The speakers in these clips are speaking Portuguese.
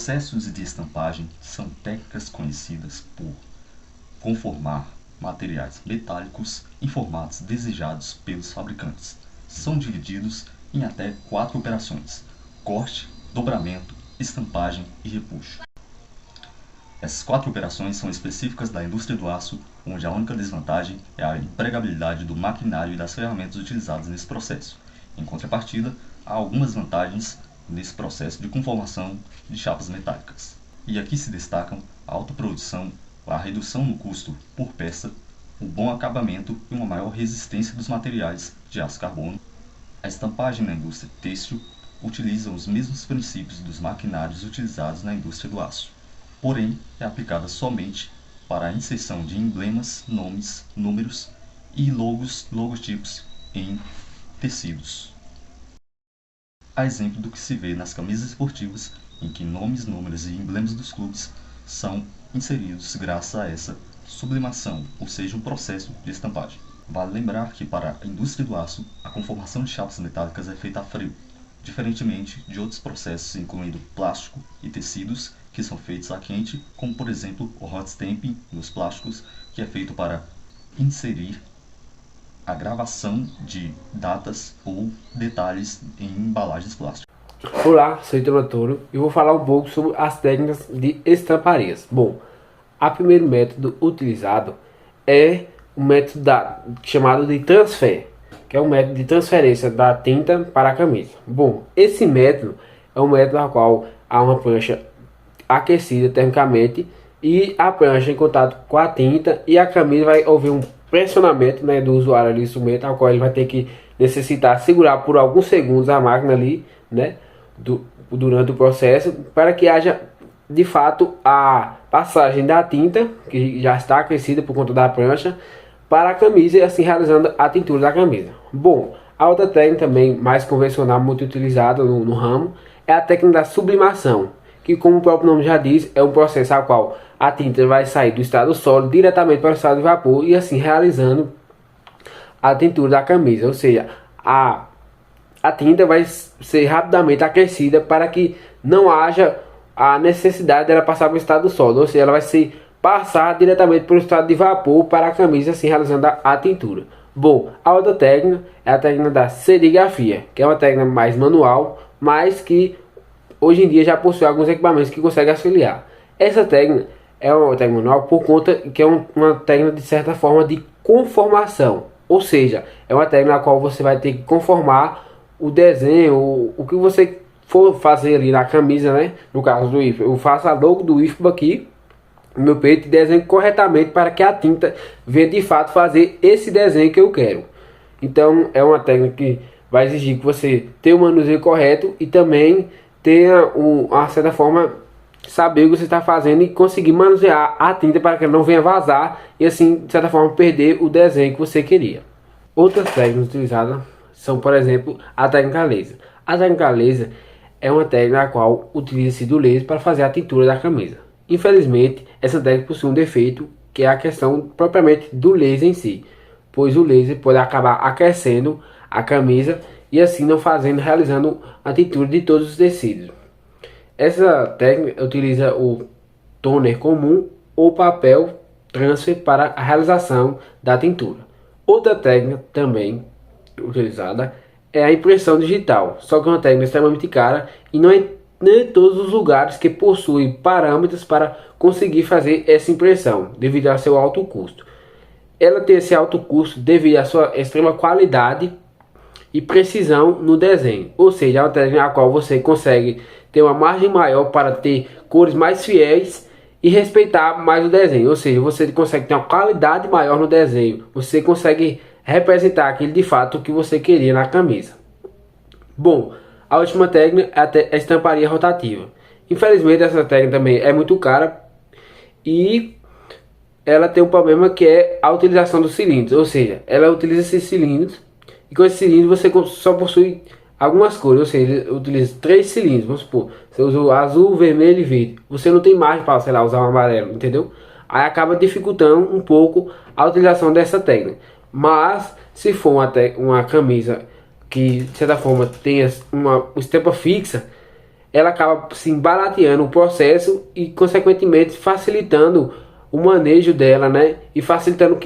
Processos de estampagem são técnicas conhecidas por conformar materiais metálicos em formatos desejados pelos fabricantes. São divididos em até 4 operações: corte, dobramento, estampagem e repuxo. Essas 4 operações são específicas da indústria do aço, onde a única desvantagem é a empregabilidade do maquinário e das ferramentas utilizadas nesse processo. Em contrapartida, há algumas vantagens nesse processo de conformação de chapas metálicas. E aqui se destacam a alta produção, a redução no custo por peça, o bom acabamento e uma maior resistência dos materiais de aço carbono. A estampagem na indústria têxtil utiliza os mesmos princípios dos maquinários utilizados na indústria do aço, porém é aplicada somente para a inserção de emblemas, nomes, números e logotipos em tecidos. A exemplo do que se vê nas camisas esportivas, em que nomes, números e emblemas dos clubes são inseridos graças a essa sublimação, ou seja, um processo de estampagem. Vale lembrar que para a indústria do aço, a conformação de chapas metálicas é feita a frio, diferentemente de outros processos incluindo plástico e tecidos que são feitos a quente, como por exemplo o hot stamping nos plásticos, que é feito para inserir a gravação de datas ou detalhes em embalagens plásticas. Olá, sou Heitor Antônio e vou falar um pouco sobre as técnicas de estamparias. Bom, o primeiro método utilizado é o método chamado de transfer, que é um método de transferência da tinta para a camisa. Bom, esse método é um método no qual há uma prancha aquecida termicamente e a prancha em contato com a tinta, e a camisa vai haver um pressionamento, né, do usuário ali, instrumento, ao qual ele vai ter que necessitar segurar por alguns segundos a máquina ali, né, durante o processo, para que haja de fato a passagem da tinta, que já está aquecida por conta da prancha, para a camisa, e assim realizando a tintura da camisa. Bom, a outra técnica também mais convencional, muito utilizada no ramo, é a técnica da sublimação, que, como o próprio nome já diz, é um processo ao qual a tinta vai sair do estado sólido diretamente para o estado de vapor, e assim realizando a tintura da camisa, ou seja, a tinta vai ser rapidamente aquecida para que não haja a necessidade dela passar para o estado sólido, ou seja, ela vai ser passar diretamente para o estado de vapor para a camisa, assim realizando a tintura. Bom, a outra técnica é a técnica da serigrafia, que é uma técnica mais manual, mas que hoje em dia já possui alguns equipamentos que conseguem auxiliar. Essa técnica é uma técnica manual por conta que é uma técnica de certa forma de conformação, ou seja, é uma técnica na qual você vai ter que conformar o desenho, o que você for fazer ali na camisa, né? No caso do IFBA, eu faço a logo do IFBA aqui no meu peito e desenho corretamente para que a tinta venha de fato fazer esse desenho que eu quero. Então é uma técnica que vai exigir que você tenha o manuseio correto e também tenha uma certa forma saber o que você está fazendo e conseguir manusear a tinta para que ela não venha vazar e assim de certa forma perder o desenho que você queria. Outras técnicas utilizadas são, por exemplo, a técnica laser. A técnica laser é uma técnica na qual utiliza-se do laser para fazer a tintura da camisa. Infelizmente, essa técnica possui um defeito, que é a questão propriamente do laser em si, pois o laser pode acabar aquecendo a camisa e assim não realizando a tintura de todos os tecidos. Essa técnica utiliza o toner comum ou papel transfer para a realização da tintura. Outra técnica também utilizada é a impressão digital, só que é uma técnica extremamente cara e não é em todos os lugares que possuem parâmetros para conseguir fazer essa impressão, devido ao seu alto custo. Ela tem esse alto custo devido à sua extrema qualidade e precisão no desenho, ou seja, é uma técnica na qual você consegue ter uma margem maior para ter cores mais fiéis e respeitar mais o desenho, ou seja, você consegue ter uma qualidade maior no desenho, você consegue representar aquilo de fato que você queria na camisa. Bom, a última técnica é a estamparia rotativa. Infelizmente essa técnica também é muito cara e ela tem um problema, que é a utilização dos cilindros, ou seja, ela utiliza esses cilindros e com esse cilindro você só possui algumas cores, ou seja, utiliza 3 cilindros, vamos supor, você usa o azul, vermelho e verde, você não tem margem para, sei lá, usar um amarelo, entendeu? Aí acaba dificultando um pouco a utilização dessa técnica. Mas se for uma camisa que de certa forma tenha uma estampa fixa, ela acaba assim, barateando o processo e, consequentemente, facilitando o manejo dela, né? E facilitando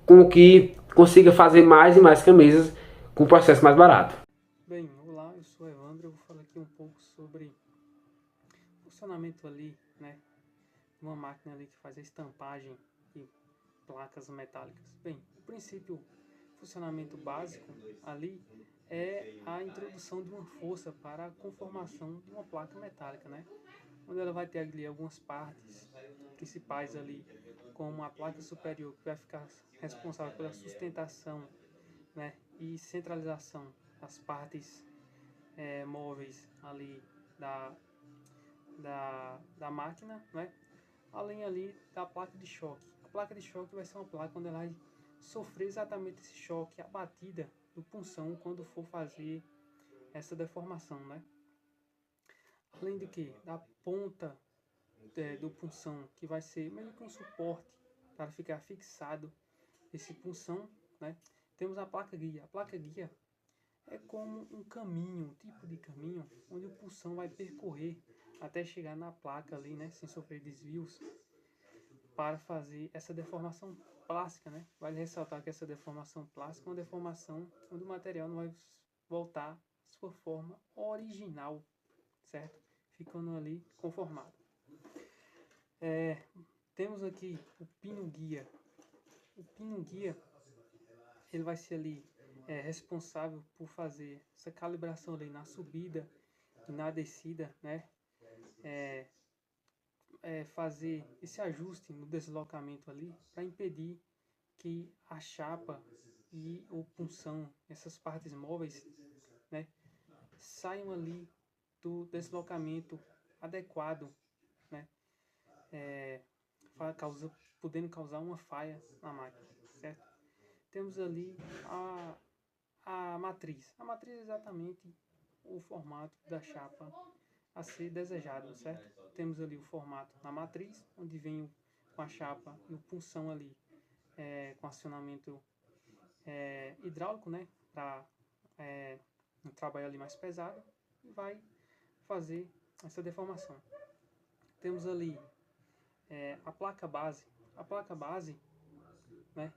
com que consiga fazer mais e mais camisas com um processo mais barato. Bem, olá, eu sou Evandro, eu vou falar aqui um pouco sobre o funcionamento ali, né, de uma máquina ali que faz a estampagem de placas metálicas. Bem, o princípio, funcionamento básico ali é a introdução de uma força para a conformação de uma placa metálica, né, onde ela vai ter ali algumas partes principais ali, como a placa superior, que vai ficar responsável pela sustentação, né, e centralização das partes móveis ali da, da máquina, né? Além ali da placa de choque. A placa de choque vai ser uma placa onde ela vai sofrer exatamente esse choque, a batida do punção quando for fazer essa deformação, né? Além de que, da ponta do punção, que vai ser meio que um suporte para ficar fixado esse punção, né? Temos a placa guia. A placa guia é como um caminho, um tipo de caminho, onde o pulsão vai percorrer até chegar na placa ali, né, sem sofrer desvios, para fazer essa deformação plástica, né? Vale ressaltar que essa deformação plástica é uma deformação onde o material não vai voltar à sua forma original, certo? Ficando ali conformado. Temos aqui o pino guia. O pino guia, ele vai ser ali responsável por fazer essa calibração ali na subida e na descida, né? Fazer esse ajuste no deslocamento ali para impedir que a chapa e o punção, essas partes móveis, né, saiam ali do deslocamento adequado, né? Podendo causar uma falha na máquina, certo? Temos ali a matriz. A matriz é exatamente o formato da chapa a ser desejado, certo? Temos ali o formato na matriz, onde vem com a chapa e o punção ali com acionamento hidráulico, né? Para um trabalho ali mais pesado e vai fazer essa deformação. Temos ali a placa base. A placa base, né,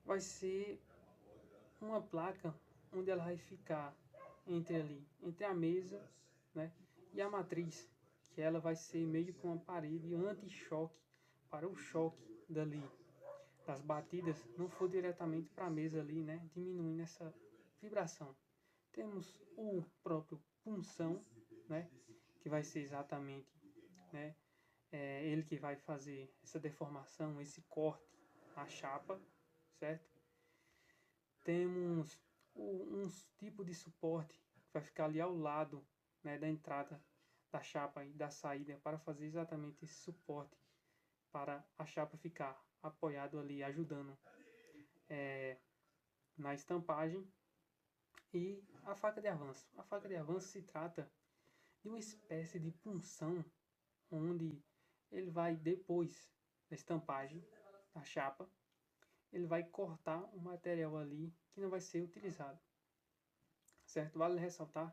vai ser uma placa onde ela vai ficar entre a mesa, né, e a matriz, que ela vai ser meio que uma parede anti-choque para o choque das batidas não for diretamente para a mesa ali, né, diminuindo essa vibração. Temos o próprio punção, né, que vai ser exatamente, né, ele que vai fazer essa deformação, esse corte na chapa, certo? Temos um tipo de suporte que vai ficar ali ao lado, né, da entrada da chapa e da saída para fazer exatamente esse suporte para a chapa ficar apoiado ali, ajudando na estampagem. E a faca de avanço. A faca de avanço se trata de uma espécie de punção onde ele vai, depois da estampagem da chapa, ele vai cortar o material ali que não vai ser utilizado, certo? Vale ressaltar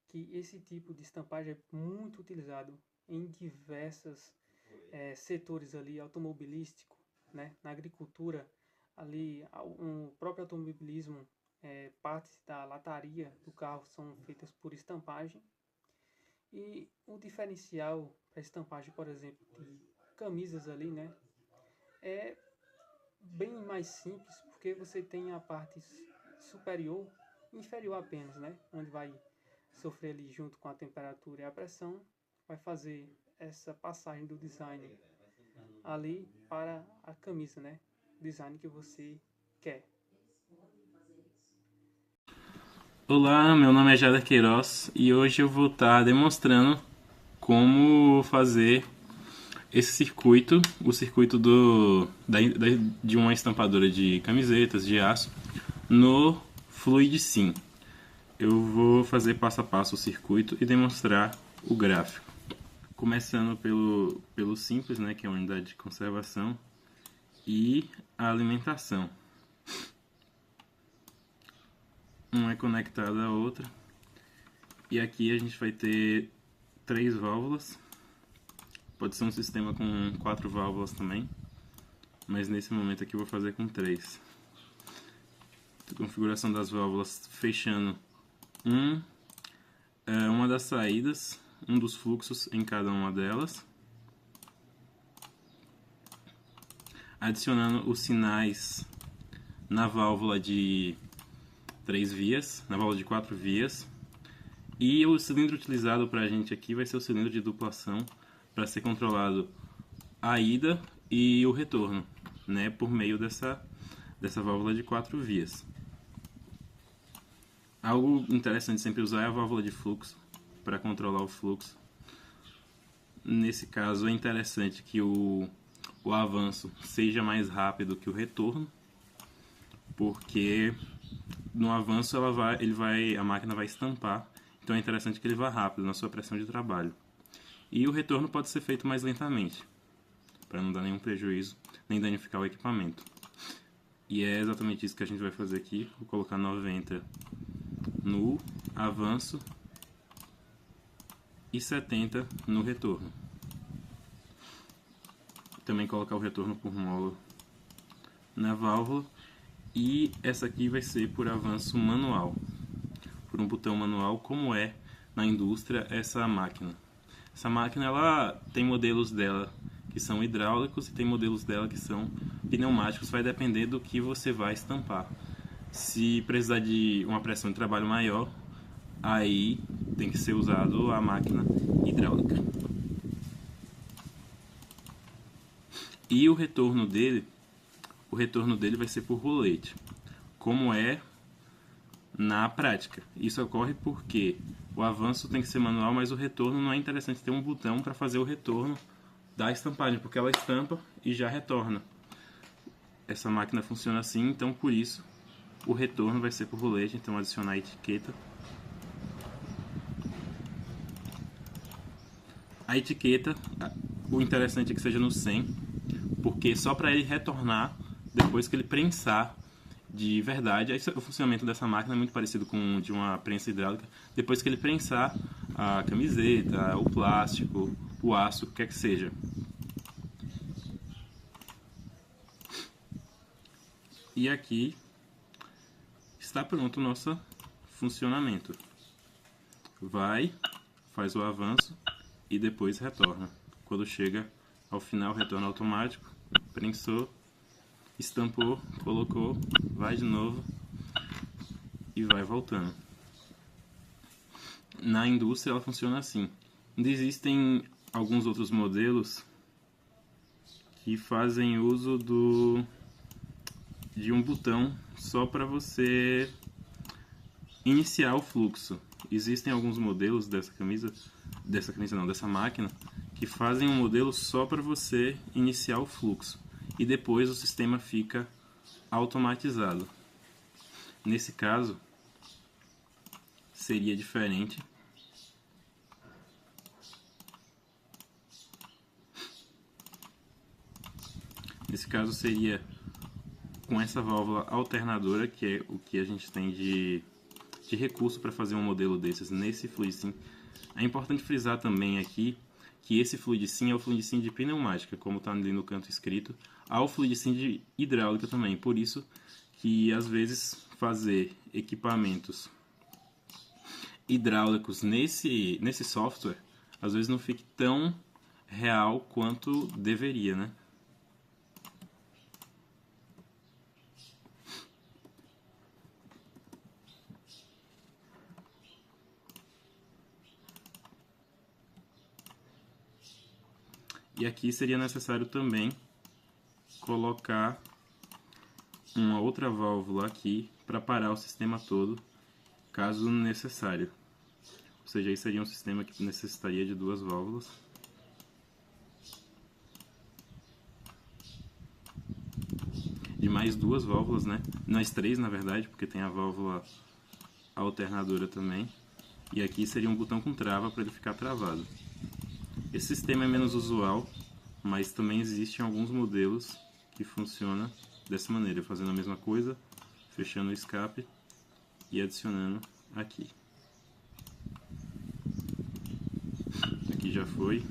que esse tipo de estampagem é muito utilizado em diversos setores ali, automobilístico, né? Na agricultura, ali o próprio automobilismo, partes da lataria do carro são feitas por estampagem. E o diferencial para estampagem, por exemplo, de camisas ali, né, é bem mais simples, porque você tem a parte superior e inferior apenas, né, onde vai sofrer ali junto com a temperatura e a pressão, vai fazer essa passagem do design ali para a camisa, né, design que você quer. Olá, meu nome é Jader Queiroz e hoje eu vou estar demonstrando como fazer esse circuito, o circuito de uma estampadora de camisetas de aço no Fluid Sim. Eu vou fazer passo a passo o circuito e demonstrar o gráfico. Começando pelo simples, né, que é a unidade de conservação, e a alimentação. Uma é conectada à outra. E aqui a gente vai ter 3 válvulas. Pode ser um sistema com 4 válvulas também, mas nesse momento aqui eu vou fazer com 3. Configuração das válvulas, fechando uma das saídas, um dos fluxos em cada uma delas, adicionando os sinais na válvula de 3 vias, na válvula de 4 vias, e o cilindro utilizado para a gente aqui vai ser o cilindro de duplação, para ser controlado a ida e o retorno, né, por meio dessa válvula de 4 vias. Algo interessante sempre usar é a válvula de fluxo para controlar o fluxo. Nesse caso é interessante que o avanço seja mais rápido que o retorno, porque no avanço a máquina vai estampar, então é interessante que ele vá rápido na sua pressão de trabalho. E o retorno pode ser feito mais lentamente, para não dar nenhum prejuízo, nem danificar o equipamento. E é exatamente isso que a gente vai fazer aqui. Vou colocar 90 no avanço e 70 no retorno. Também colocar o retorno por mola na válvula. E essa aqui vai ser por avanço manual, por um botão manual, como é na indústria essa máquina. Essa máquina ela tem modelos dela que são hidráulicos e tem modelos dela que são pneumáticos, vai depender do que você vai estampar. Se precisar de uma pressão de trabalho maior, aí tem que ser usado a máquina hidráulica. E o retorno dele vai ser por rolete, como é na prática. Isso ocorre porque o avanço tem que ser manual, mas o retorno não é interessante ter um botão para fazer o retorno da estampagem, porque ela estampa e já retorna. Essa máquina funciona assim, então por isso o retorno vai ser por rolete. Então adicionar a etiqueta. A etiqueta, o interessante é que seja no 100, porque só para ele retornar depois que ele prensar de verdade. O funcionamento dessa máquina é muito parecido com o de uma prensa hidráulica. Depois que ele prensar a camiseta, o plástico, o aço, o que quer que seja. E aqui está pronto o nosso funcionamento. Faz o avanço e depois retorna. Quando chega ao final, retorna automático, prensou, estampou, colocou, vai de novo e vai voltando. Na indústria ela funciona assim. Ainda existem alguns outros modelos que fazem uso de um botão só para você iniciar o fluxo. Existem alguns modelos dessa máquina que fazem um modelo só para você iniciar o fluxo e depois o sistema fica automatizado. Nesse caso seria diferente. Nesse caso seria com essa válvula alternadora, que é o que a gente tem de recurso para fazer um modelo desses nesse fluid sim. É importante frisar também aqui que esse fluid sim é o fluid sim de pneumática, como está ali no canto escrito. Há o fluid sim de hidráulica também, por isso que às vezes fazer equipamentos hidráulicos nesse software às vezes não fique tão real quanto deveria, né? E aqui seria necessário também colocar uma outra válvula aqui para parar o sistema todo, caso necessário. Ou seja, aí seria um sistema que necessitaria de 2 válvulas. De mais 2 válvulas, né? Mais 3 na verdade, porque tem a válvula alternadora também. E aqui seria um botão com trava para ele ficar travado. Esse sistema é menos usual, mas também existem alguns modelos que funcionam dessa maneira, fazendo a mesma coisa, fechando o escape e adicionando aqui. foi.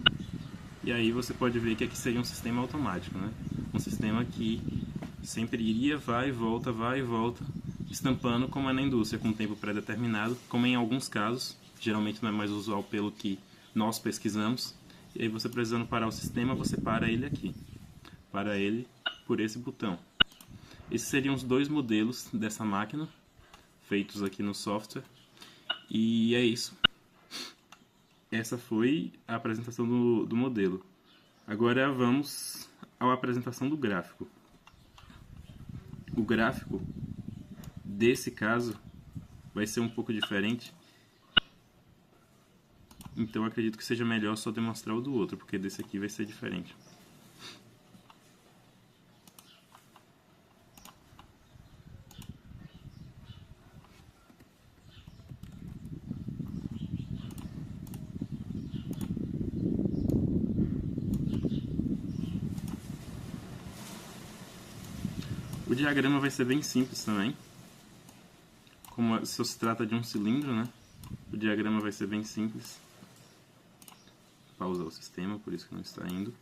E aí você pode ver que aqui seria um sistema automático, né? Um sistema que sempre iria, vai e volta, estampando como é na indústria, com um tempo pré-determinado, como em alguns casos, geralmente não é mais usual pelo que nós pesquisamos. E aí você precisando parar o sistema, você para ele aqui. Para ele por esse botão. Esses seriam os dois modelos dessa máquina, feitos aqui no software. E é isso. Essa foi a apresentação do modelo. Agora vamos à apresentação do gráfico. O gráfico desse caso vai ser um pouco diferente. Então acredito que seja melhor só demonstrar o do outro, porque desse aqui vai ser diferente. O diagrama vai ser bem simples também. Como se se trata de um cilindro, né? O diagrama vai ser bem simples. Pausar o sistema, por isso que não está indo.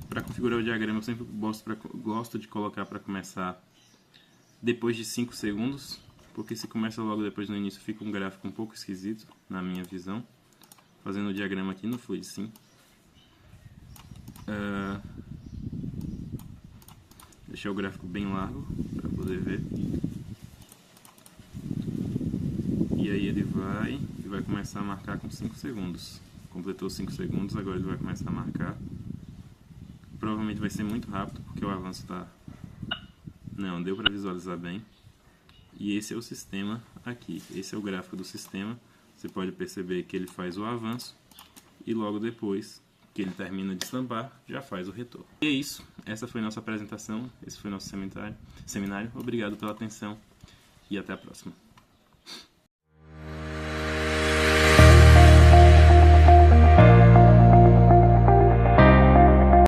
Para configurar o diagrama, eu sempre gosto de colocar para começar depois de 5 segundos, porque se começa logo depois no início fica um gráfico um pouco esquisito, na minha visão. Fazendo o diagrama aqui no Fluid Sim. Deixar o gráfico bem largo para poder ver. E aí ele vai começar a marcar com 5 segundos. Completou 5 segundos, agora ele vai começar a marcar. Provavelmente vai ser muito rápido, porque o avanço está... Não, deu para visualizar bem. E esse é o sistema aqui. Esse é o gráfico do sistema. Você pode perceber que ele faz o avanço e logo depois que ele termina de estampar, já faz o retorno. E é isso. Essa foi nossa apresentação. Esse foi nosso seminário. Obrigado pela atenção e até a próxima.